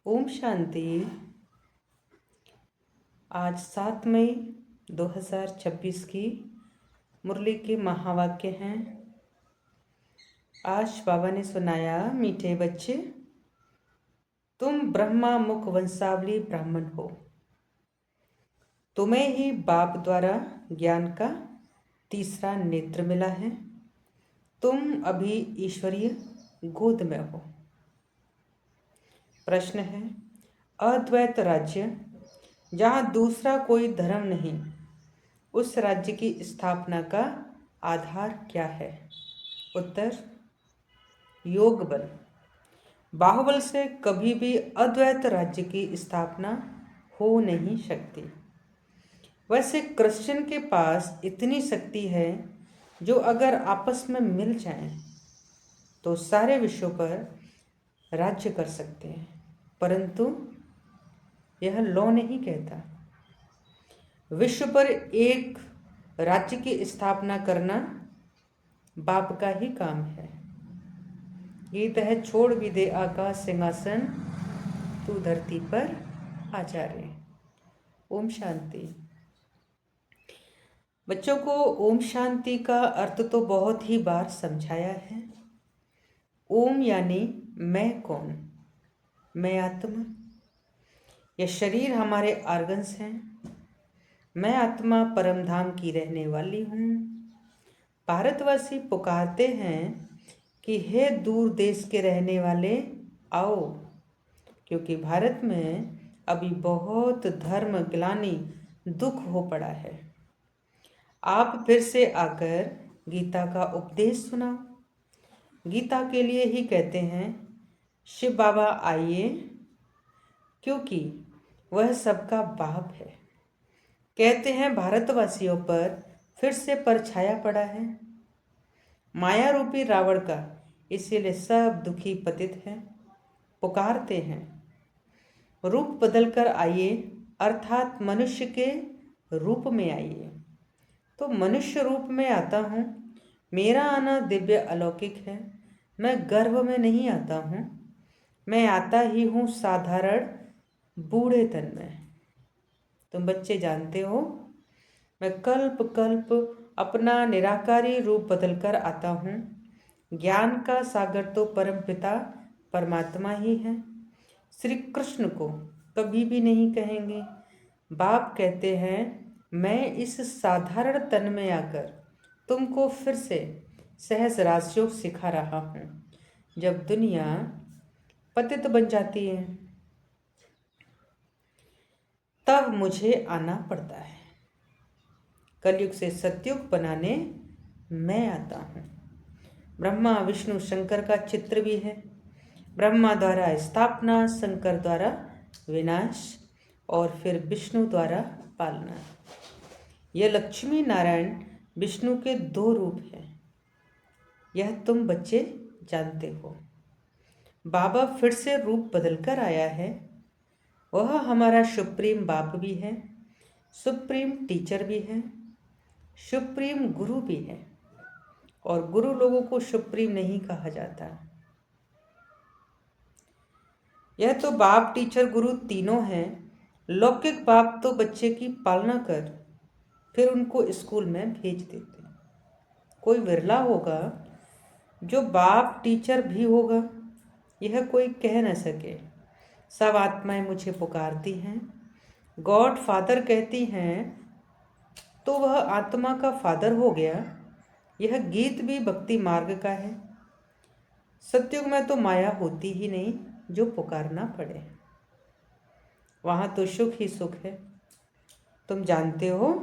ओम शांति। आज 7 मई 2026 की मुरली के महावाक्य हैं। आज बाबा ने सुनाया, मीठे बच्चे, तुम ब्रह्मा मुख वंशावली ब्राह्मण हो। तुम्हें ही बाप द्वारा ज्ञान का तीसरा नेत्र मिला है। तुम अभी ईश्वरीय गोद में हो। प्रश्न है, अद्वैत राज्य जहाँ दूसरा कोई धर्म नहीं, उस राज्य की स्थापना का आधार क्या है? उत्तर, योग बल। बाहुबल से कभी भी अद्वैत राज्य की स्थापना हो नहीं सकती। वैसे कृष्ण के पास इतनी शक्ति है जो अगर आपस में मिल जाएं तो सारे विश्व पर राज्य कर सकते हैं, परंतु यह लॉ नहीं कहता। विश्व पर एक राज्य की स्थापना करना बाप का ही काम है। गीत है, छोड़ भी दे आकाश सिंहासन, तू धरती पर आ जा रे। ओम शांति। बच्चों को ओम शांति का अर्थ तो बहुत ही बार समझाया है। ओम यानी मैं कौन? मैं आत्मा। यह शरीर हमारे ऑर्गन्स हैं। मैं आत्मा परम धाम की रहने वाली हूँ। भारतवासी पुकारते हैं कि हे दूर देश के रहने वाले आओ, क्योंकि भारत में अभी बहुत धर्म ग्लानि दुख हो पड़ा है। आप फिर से आकर गीता का उपदेश सुनाओ। गीता के लिए ही कहते हैं, शिव बाबा आइए, क्योंकि वह सबका बाप है। कहते हैं भारतवासियों पर फिर से परछाया पड़ा है माया रूपी रावण का, इसीलिए सब दुखी पतित हैं। पुकारते हैं, रूप बदलकर आइए, अर्थात मनुष्य के रूप में आइए। तो मनुष्य रूप में आता हूँ। मेरा आना दिव्य अलौकिक है। मैं गर्भ में नहीं आता हूँ, मैं आता ही हूँ साधारण बूढ़े तन में। तुम बच्चे जानते हो, मैं कल्प कल्प अपना निराकारी रूप बदलकर आता हूँ। ज्ञान का सागर तो परम पिता परमात्मा ही है। श्री कृष्ण को कभी भी नहीं कहेंगे। बाप कहते हैं, मैं इस साधारण तन में आकर तुमको फिर से सहज राजयोग सिखा रहा हूँ। जब दुनिया पतित बन जाती है तब मुझे आना पड़ता है। कलयुग से सतयुग बनाने मैं आता हूँ। ब्रह्मा विष्णु शंकर का चित्र भी है। ब्रह्मा द्वारा स्थापना, शंकर द्वारा विनाश और फिर विष्णु द्वारा पालना। यह लक्ष्मी नारायण विष्णु के 2 रूप हैं। यह तुम बच्चे जानते हो। बाबा फिर से रूप बदलकर आया है। वह हमारा सुप्रीम बाप भी है, सुप्रीम टीचर भी है, सुप्रीम गुरु भी है। और गुरु लोगों को सुप्रीम नहीं कहा जाता। यह तो बाप, टीचर, गुरु तीनों हैं। लौकिक बाप तो बच्चे की पालना कर फिर उनको स्कूल में भेज देते। कोई विरला होगा जो बाप टीचर भी होगा, यह कोई कह न सके। सब आत्माएं मुझे पुकारती हैं, गॉड फादर कहती हैं, तो वह आत्मा का फादर हो गया। यह गीत भी भक्ति मार्ग का है। सतयुग में तो माया होती ही नहीं जो पुकारना पड़े। वहाँ तो सुख ही सुख है। तुम जानते हो,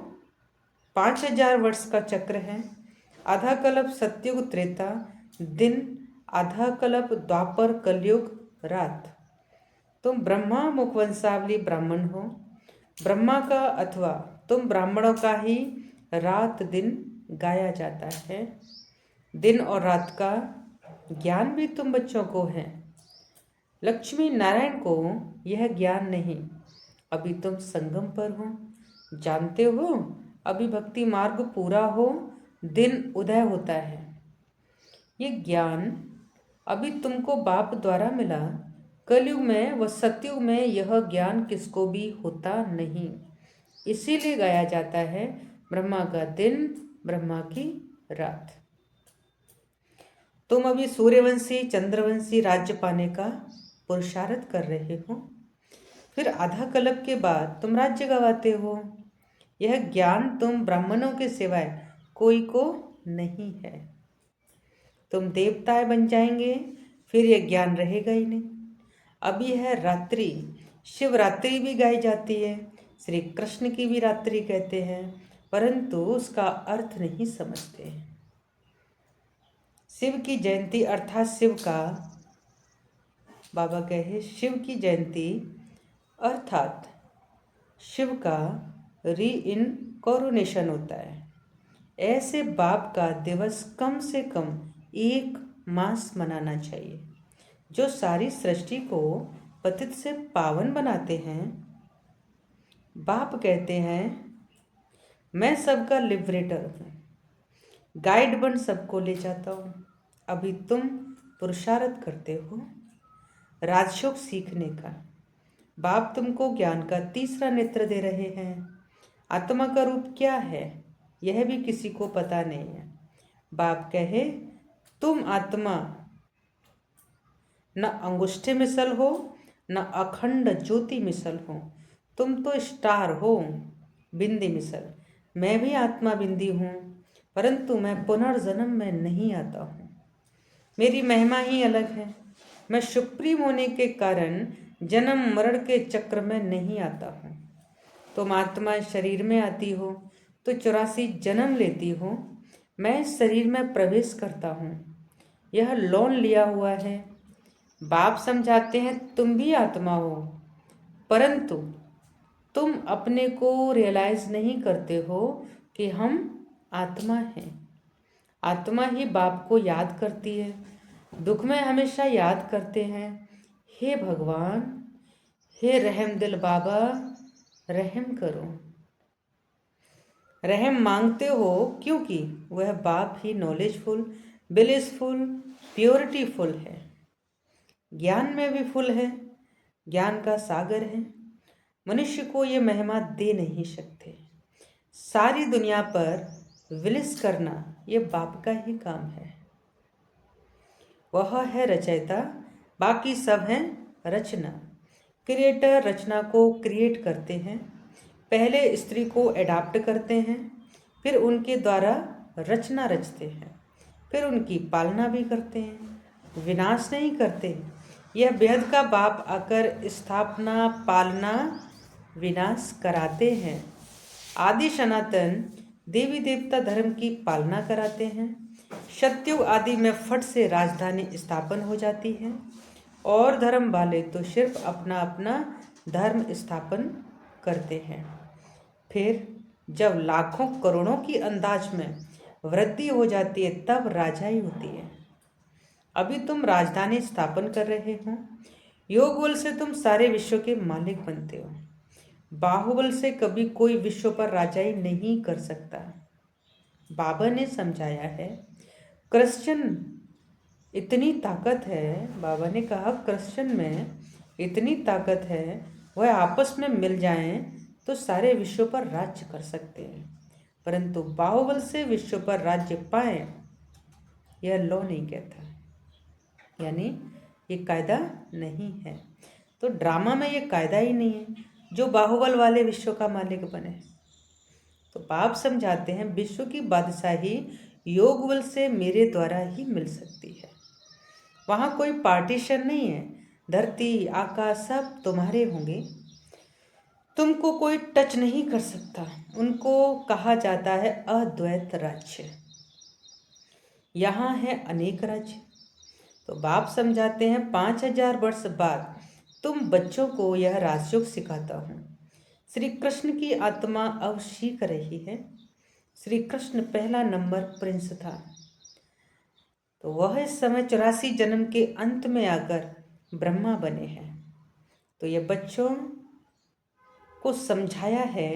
5000 वर्ष का चक्र है। आधा कल्प सतयुग त्रेता दिन, आधा कल्प द्वापर कलयुग रात। तुम ब्रह्मा मुख वंशावली ब्राह्मण हो। ब्रह्मा का अथवा तुम ब्राह्मणों का ही रात दिन गाया जाता है। दिन और रात का ज्ञान भी तुम बच्चों को है। लक्ष्मी नारायण को यह ज्ञान नहीं। अभी तुम संगम पर हो। जानते हो, अभी भक्ति मार्ग पूरा हो, दिन उदय होता है। ये ज्ञान अभी तुमको बाप द्वारा मिला। कलयुग में व सतयुग में यह ज्ञान किसको भी होता नहीं। इसीलिए गाया जाता है ब्रह्मा का दिन, ब्रह्मा की रात। तुम अभी सूर्यवंशी चंद्रवंशी राज्य पाने का पुरुषार्थ कर रहे हो, फिर आधा कल्प के बाद तुम राज्य गवाते हो। यह ज्ञान तुम ब्राह्मणों के सिवाय कोई को नहीं है। तुम देवताएं बन जाएंगे, फिर यह ज्ञान रहेगा ही नहीं। अभी है रात्रि, शिवरात्रि भी गाई जाती है, श्री कृष्ण की भी रात्रि कहते हैं, परंतु उसका अर्थ नहीं समझते। शिव की जयंती अर्थात शिव का, बाबा कहे शिव की जयंती अर्थात शिव का रीइनकोरोनेशन होता है। ऐसे बाप का दिवस कम से कम 1 मास मनाना चाहिए, जो सारी सृष्टि को पतित से पावन बनाते हैं। बाप कहते हैं मैं सबका लिबरेटर हूँ, गाइड बन सबको ले जाता हूँ। अभी तुम पुरुषार्थ करते हो राजयोग सीखने का। बाप तुमको ज्ञान का तीसरा नेत्र दे रहे हैं। आत्मा का रूप क्या है यह भी किसी को पता नहीं है। बाप कहे तुम आत्मा न अंगुष्ठे मिसल हो, न अखंड ज्योति मिसल हो, तुम तो स्टार हो बिंदी मिसल। मैं भी आत्मा बिंदी हूँ, परंतु मैं पुनर्जन्म में नहीं आता हूँ। मेरी महिमा ही अलग है। मैं सुप्रीम होने के कारण जन्म मरण के चक्र में नहीं आता हूँ। तुम आत्मा शरीर में आती हो तो 84 जन्म लेती हो। मैं इस शरीर में प्रवेश करता हूँ, यह लोन लिया हुआ है। बाप समझाते हैं तुम भी आत्मा हो, परंतु तुम अपने को रियलाइज नहीं करते हो कि हम आत्मा हैं। आत्मा ही बाप को याद करती है, दुख में हमेशा याद करते हैं, हे भगवान, हे रहम दिल बाबा, रहम करो। रहम मांगते हो क्योंकि वह बाप ही नॉलेजफुल, ब्लिसफुल, प्योरिटीफुल है, ज्ञान में भी फुल है, ज्ञान का सागर है। मनुष्य को ये महिमा दे नहीं सकते। सारी दुनिया पर विलिस करना ये बाप का ही काम है। वह है रचयिता, बाकी सब हैं रचना। क्रिएटर रचना को क्रिएट करते हैं, पहले स्त्री को अडॉप्ट करते हैं, फिर उनके द्वारा रचना रचते हैं, फिर उनकी पालना भी करते हैं, विनाश नहीं करते। यह बेहद का बाप आकर स्थापना, पालना, विनाश कराते हैं। आदि सनातन देवी देवता धर्म की पालना कराते हैं। सतयुग आदि में फट से राजधानी स्थापन हो जाती है, और धर्म वाले तो सिर्फ अपना अपना धर्म स्थापन करते हैं। फिर जब लाखों करोड़ों की अंदाज में वृद्धि हो जाती है तब राजाई होती है। अभी तुम राजधानी स्थापन कर रहे हो। योग बल से तुम सारे विश्व के मालिक बनते हो। बाहुबल से कभी कोई विश्व पर राजाई नहीं कर सकता। बाबा ने समझाया है क्रिश्चियन इतनी ताकत है, बाबा ने कहा क्रिश्चियन में इतनी ताकत है, वह आपस में मिल जाएं तो सारे विश्व पर राज्य कर सकते हैं, परंतु बाहुबल से विश्व पर राज्य पाए यह लॉ नहीं कहता, यानी ये कायदा नहीं है। तो ड्रामा में ये कायदा ही नहीं है जो बाहुबल वाले विश्व का मालिक बने। तो बाप समझाते हैं विश्व की बादशाही योग बल से मेरे द्वारा ही मिल सकती है। वहाँ कोई पार्टीशन नहीं है, धरती आकाश सब तुम्हारे होंगे, तुमको कोई टच नहीं कर सकता। उनको कहा जाता है अद्वैत राज्य। यहाँ है अनेक राज्य। तो बाप समझाते हैं 5000 वर्ष बाद तुम बच्चों को यह राजयोग सिखाता हूँ। श्री कृष्ण की आत्मा अब सीख रही है। श्री कृष्ण पहला नंबर प्रिंस था, तो वह इस समय 84 जन्म के अंत में आकर ब्रह्मा बने हैं। तो ये बच्चों को समझाया है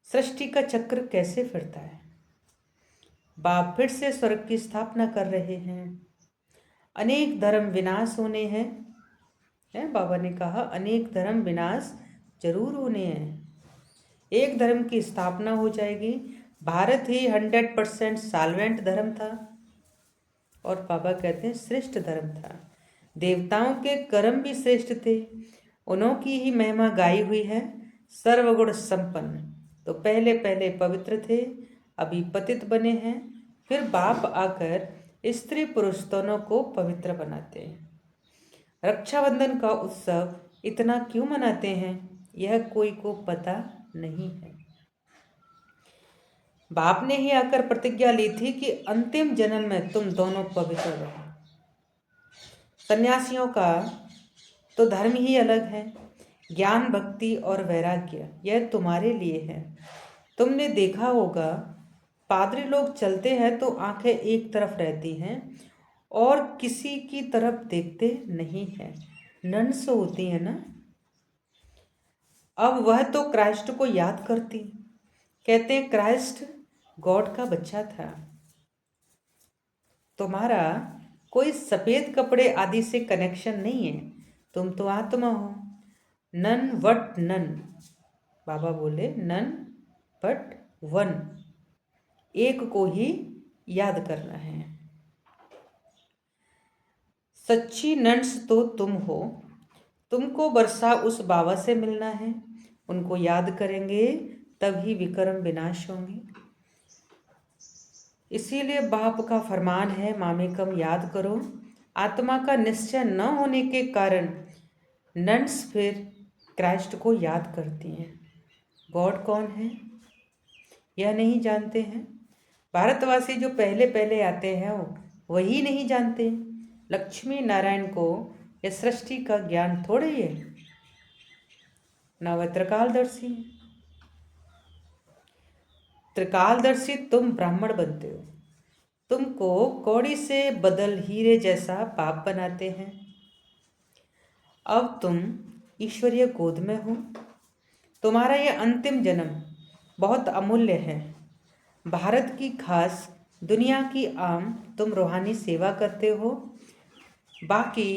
सृष्टि का चक्र कैसे फिरता है। बाप फिर से स्वर्ग की स्थापना कर रहे हैं। अनेक धर्म विनाश होने हैं, है। बाबा ने कहा अनेक धर्म विनाश जरूर होने हैं, एक धर्म की स्थापना हो जाएगी। भारत ही 100% साल्वेंट धर्म था और बाबा कहते हैं श्रेष्ठ धर्म था। देवताओं के कर्म भी श्रेष्ठ थे, उन्होंने ही महिमा गाई हुई है। सर्वगुण संपन्न तो पहले पहले पवित्र थे, अभी पतित बने हैं, फिर बाप आकर स्त्री पुरुष दोनों को पवित्र बनाते हैं। रक्षाबंधन का उत्सव इतना क्यों मनाते हैं, यह कोई को पता नहीं है। बाप ने ही आकर प्रतिज्ञा ली थी कि अंतिम जन्म में तुम दोनों पवित्र रहो। सन्यासियों का तो धर्म ही अलग है, ज्ञान भक्ति और वैराग्य यह तुम्हारे लिए है। तुमने देखा होगा पादरी लोग चलते हैं तो आंखें एक तरफ रहती हैं और किसी की तरफ देखते नहीं हैं, नन्स होती है ना। अब वह तो क्राइस्ट को याद करती, कहते हैं क्राइस्ट गॉड का बच्चा था। तुम्हारा कोई सफेद कपड़े आदि से कनेक्शन नहीं है, तुम तो आत्मा हो। नन वट नन, बाबा बोले नन बट वन, एक को ही याद करना है। सच्ची नन्स तो तुम हो, तुमको वर्षा उस बाबा से मिलना है, उनको याद करेंगे तभी विक्रम विनाश होंगे। इसीलिए बाप का फरमान है मामेकम याद करो। आत्मा का निश्चय न होने के कारण नन्स फिर क्राइस्ट को याद करती हैं। गॉड कौन है यह नहीं जानते हैं। भारतवासी जो पहले पहले आते हैं वही नहीं जानते। लक्ष्मी नारायण को यह सृष्टि का ज्ञान थोड़े ही है, ना वह त्रिकालदर्शी। त्रिकालदर्शी तुम ब्राह्मण बनते हो, तुमको कौड़ी से बदल हीरे जैसा पाप बनाते हैं। अब तुम ईश्वरीय गोद में हो, तुम्हारा यह अंतिम जन्म बहुत अमूल्य है। भारत की खास, दुनिया की आम तुम रूहानी सेवा करते हो, बाकी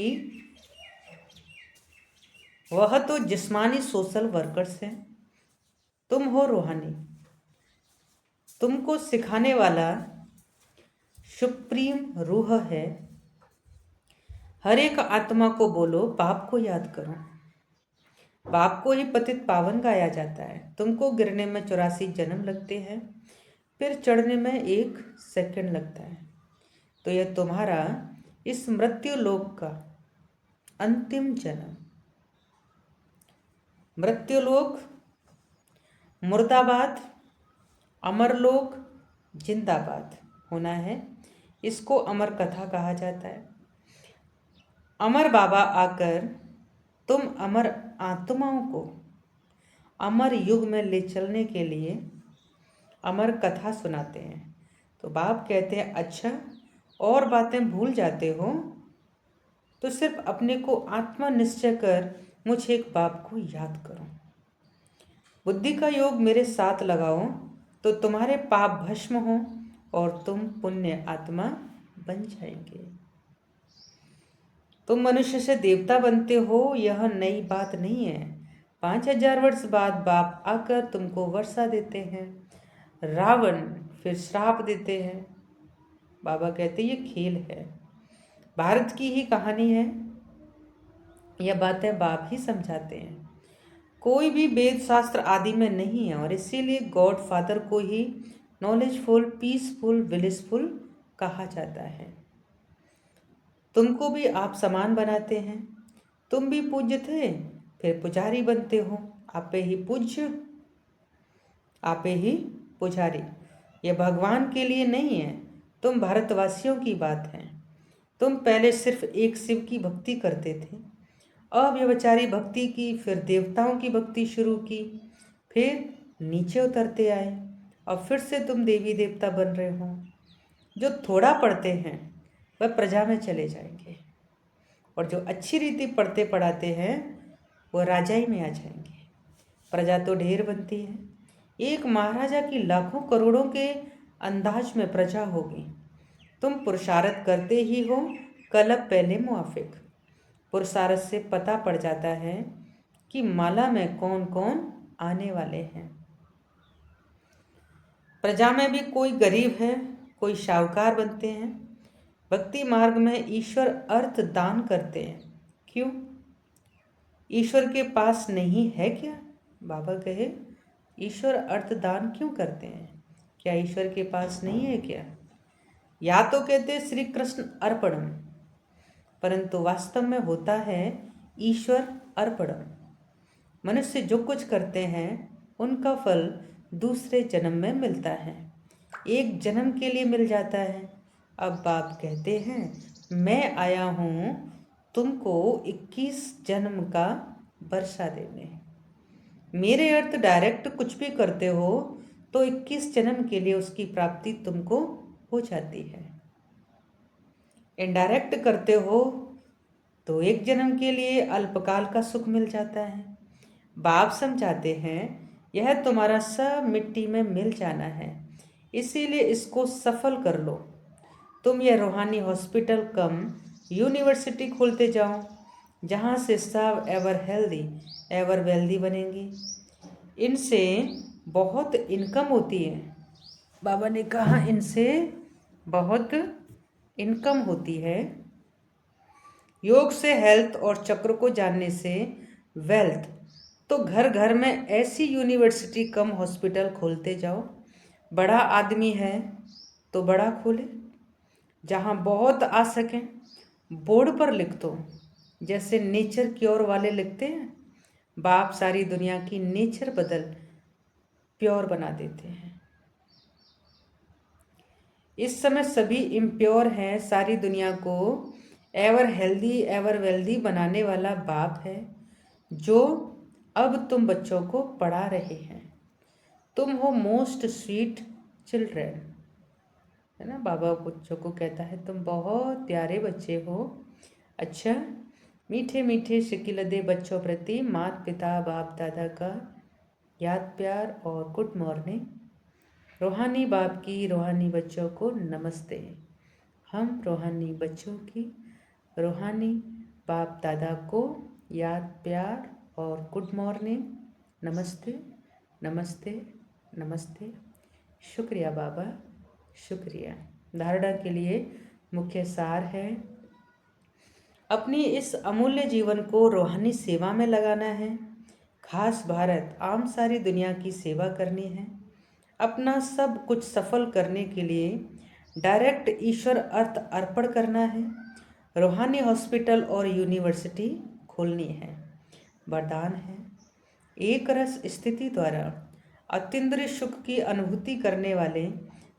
वह तो जिस्मानी सोशल वर्कर्स हैं, तुम हो रूहानी। तुमको सिखाने वाला सुप्रीम रूह है। हर एक आत्मा को बोलो बाप को याद करो। बाप को ही पतित पावन गाया जाता है। तुमको गिरने में 84 जन्म लगते हैं, फिर चढ़ने में 1 सेकंड लगता है। तो यह तुम्हारा इस मृत्यु लोक का अंतिम जन्म। मृत्युलोक मुर्दाबाद, अमरलोक जिंदाबाद होना है। इसको अमर कथा कहा जाता है। अमर बाबा आकर तुम अमर आत्माओं को अमर युग में ले चलने के लिए अमर कथा सुनाते हैं। तो बाप कहते हैं अच्छा और बातें भूल जाते हो तो सिर्फ अपने को आत्मा निश्चय कर मुझे एक बाप को याद करो। बुद्धि का योग मेरे साथ लगाओ तो तुम्हारे पाप भस्म हो और तुम पुण्य आत्मा बन जाएंगे। तुम मनुष्य से देवता बनते हो, यह नई बात नहीं है। 5000 वर्ष बाद बाप आकर तुमको वर्षा देते हैं, रावण फिर श्राप देते हैं। बाबा कहते ये खेल है, भारत की ही कहानी है। यह बातें बाप ही समझाते हैं। कोई भी वेद शास्त्र आदि में नहीं है और इसीलिए गॉड फादर को ही नॉलेजफुल, पीसफुल, विलिसफुल कहा जाता है। तुमको भी आप समान बनाते हैं। तुम भी पूज्य थे, फिर पुजारी बनते हो। आपे ही पूज्य, आपे ही पुजारी। यह भगवान के लिए नहीं है, तुम भारतवासियों की बात है। तुम पहले सिर्फ एक शिव की भक्ति करते थे, अव्यभिचारी भक्ति की, फिर देवताओं की भक्ति शुरू की, फिर नीचे उतरते आए और फिर से तुम देवी देवता बन रहे हो। जो थोड़ा पढ़ते हैं वह प्रजा में चले जाएंगे और जो अच्छी रीति पढ़ते पढ़ाते हैं वह राजाई में आ जाएंगे। प्रजा तो ढेर बनती है, एक महाराजा की लाखों करोड़ों के अंदाज में प्रजा होगी। तुम पुरुषार्थ करते ही हो, कलब पहले मुआफिक। पुरुषार्थ से पता पड़ जाता है कि माला में कौन कौन आने वाले हैं। प्रजा में भी कोई गरीब है, कोई शाहूकार बनते हैं। भक्ति मार्ग में ईश्वर अर्थ दान करते हैं। क्यों? ईश्वर के पास नहीं है क्या? बाबा कहे, ईश्वर अर्थ दान क्यों करते हैं? क्या ईश्वर के पास नहीं है क्या? या तो कहते श्री कृष्ण अर्पणम, परंतु वास्तव में होता है ईश्वर अर्पणम। मनुष्य जो कुछ करते हैं उनका फल दूसरे जन्म में मिलता है, एक जन्म के लिए मिल जाता है। अब बाप कहते हैं मैं आया हूँ तुमको 21 जन्म का वर्षा देने। मेरे अर्थ डायरेक्ट कुछ भी करते हो तो 21 जन्म के लिए उसकी प्राप्ति तुमको हो जाती है। इनडायरेक्ट करते हो तो एक जन्म के लिए अल्पकाल का सुख मिल जाता है। बाप समझाते हैं यह तुम्हारा सब मिट्टी में मिल जाना है, इसीलिए इसको सफल कर लो। तुम यह रूहानी हॉस्पिटल कम यूनिवर्सिटी खोलते जाओ, जहाँ से सब एवर हेल्दी एवर वेल्दी बनेंगी। इनसे बहुत इनकम होती है। बाबा ने कहा इनसे बहुत इनकम होती है। योग से हेल्थ और चक्र को जानने से वेल्थ। तो घर घर में ऐसी यूनिवर्सिटी कम हॉस्पिटल खोलते जाओ। बड़ा आदमी है तो बड़ा खोले, जहाँ बहुत आ सकें। बोर्ड पर लिख दो, जैसे नेचर क्योर वाले लिखते हैं। बाप सारी दुनिया की नेचर बदल प्योर बना देते हैं। इस समय सभी इम्प्योर हैं। सारी दुनिया को एवर हेल्दी एवर वेल्दी बनाने वाला बाप है, जो अब तुम बच्चों को पढ़ा रहे हैं। तुम हो मोस्ट स्वीट चिल्ड्रेन, है ना। बाबा बच्चों को कहता है तुम बहुत प्यारे बच्चे हो। अच्छा, मीठे मीठे शिकिलदे बच्चों प्रति माता पिता बाप दादा का याद प्यार और गुड मॉर्निंग। रूहानी बाप की रूहानी बच्चों को नमस्ते। हम रूहानी बच्चों की रूहानी बाप दादा को याद प्यार और गुड मॉर्निंग। नमस्ते नमस्ते नमस्ते। शुक्रिया बाबा, शुक्रिया। धारणा के लिए मुख्य सार है, अपनी इस अमूल्य जीवन को रूहानी सेवा में लगाना है। खास भारत आम सारी दुनिया की सेवा करनी है। अपना सब कुछ सफल करने के लिए डायरेक्ट ईश्वर अर्थ अर्पण करना है। रूहानी हॉस्पिटल और यूनिवर्सिटी खोलनी है। वरदान है, एक रस स्थिति द्वारा अतीन्द्रिय सुख की अनुभूति करने वाले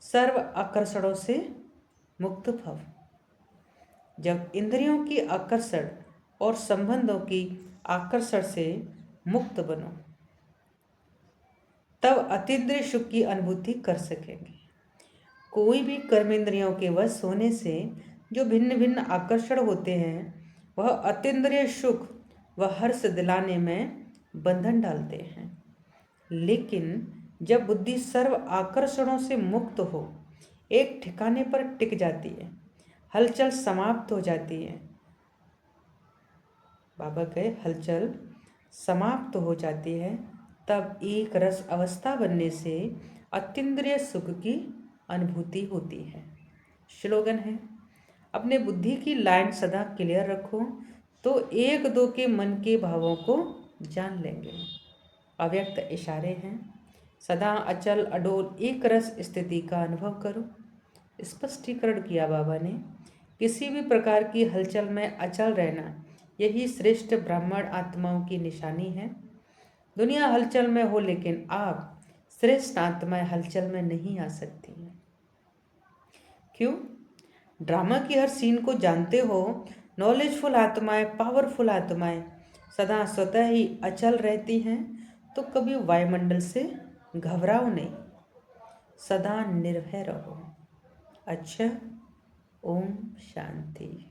सर्व आकर्षणों से मुक्त भव। जब इंद्रियों की आकर्षण और संबंधों की आकर्षण से मुक्त बनो, तब अतीन्द्रिय सुख की अनुभूति कर सकेंगे। कोई भी कर्मेंद्रियों के वश होने से जो भिन्न भिन्न आकर्षण होते हैं, वह अतीन्द्रिय सुख व हर्ष दिलाने में बंधन डालते हैं। लेकिन जब बुद्धि सर्व आकर्षणों से मुक्त हो, एक ठिकाने पर टिक जाती है, हलचल समाप्त हो जाती है। बाबा कहे हलचल समाप्त हो जाती है, तब एक रस अवस्था बनने से अतीन्द्रिय सुख की अनुभूति होती है। श्लोगन है, अपने बुद्धि की लाइन सदा क्लियर रखो तो एक दो के मन के भावों को जान लेंगे। अव्यक्त इशारे हैं, सदा अचल अडोल एक रस स्थिति का अनुभव करो। स्पष्टीकरण किया बाबा ने, किसी भी प्रकार की हलचल में अचल रहना यही श्रेष्ठ ब्राह्मण आत्माओं की निशानी है। दुनिया हलचल में हो, लेकिन आप श्रेष्ठ आत्माएं हलचल में नहीं आ सकती हैं। क्यों? ड्रामा की हर सीन को जानते हो। नॉलेजफुल आत्माएं, पावरफुल आत्माएं सदा स्वतः ही अचल रहती हैं, तो कभी वायुमंडल से घबराओ नहीं, सदा निर्भय रहो। अच्छा, ओम शांति।